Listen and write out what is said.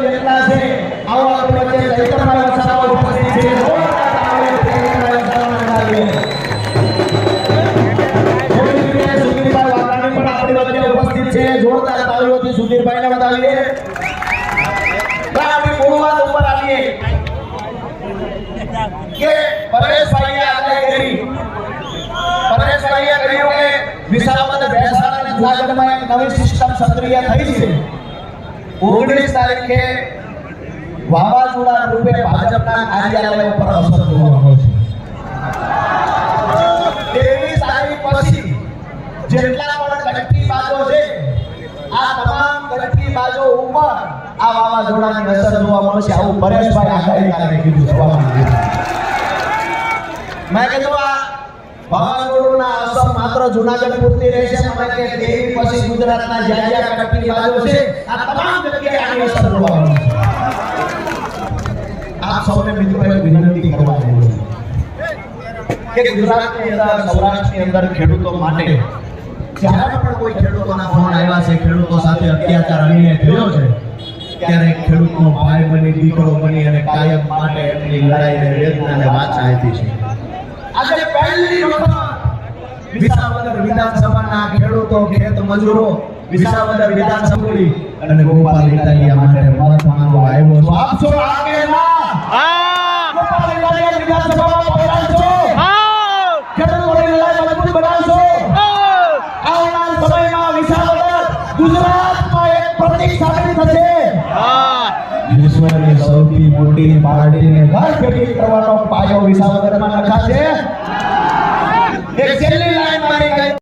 જેટલા છે આવો આપણી વચ્ચે ચૈતરભાઈ વસાવા ઉપસ્થિત છે સુધીરભાઈ વાઘાણી પણ આપણી વચ્ચે ઉપસ્થિત છે જોરદાર તાળીઓથી સુધીરભાઈને વધાવીએ આપણી મૂળ વાત ઉપર આવીએ કે પરેશભાઈએ આગાહી કરી પરેશભાઈએ કહ્યું કે વિસાવદર બેસાડ અને જુનાગઢમાં એક નવી સિસ્ટમ સક્રિય થઈ છે 19 તારીખે વાવાઝોડા રૂપે ભાજપના કાર્યાલય ઉપર અસર જોવા મળશે 23 તારીખ પછી જેટલા પણ કટકી બાજો છે આ તમામ કટકી બાજો ઉપર આ વાવાઝોડાની અસર જોવા મળશે આવું પરેશભાઈ આગાહીકારે કીધું મેં કીધું આ વાવાઝોડાના અસર માત્ર જુનાગઢ પૂરતી રહેશે અમે કે તેવી પછી ગુજરાતના જ્યાં જ્યાં કટકી બાજો છે આ તમામ જગ્યાએ આની અસર જોવા મળશે આપ સૌને મિત્રોએ વિનંતી કરવા જોઈએ કે ગુજરાતની અંદર સૌરાષ્ટ્રની અંદર ખેડૂતો માટે જ્યારે પણ કોઈ ખેડૂતોના ફોન આવ્યા છે ખેડૂતો સાથે અત્યાચાર અન્યાય થયો છે ત્યારે ખેડૂતનો ભાઈ બની દીકરો બની અને કાયમ માટે એમની લડાઈને વેદનાને વાચા આપી છે આજે પહેલી વખત વિસાવદર વિધાનસભાના ખેડૂતો ખેત મજૂરો વિસાવદર વિધાનસભા અને ગોપાલ ઇટાલિયા માટે મત માંગવા આવ્યો છો આપશો આગે ના હા ગોપાલ ઇટાલિયા વિધાનસભામાં પહોંચાડશો હા ખેડૂતોની લડાઈ મજબૂત બનાવશો આવનાર સમયમાં વિસાવદર ગુજરાતમાં એક પ્રતીક સાબિત થશે હા વિશ્વની સૌથી મોટી પાર્ટીને ઘર ભેગી કરવાનો પાયો વિસાવદરમાં નખાશે એક છેલ્લી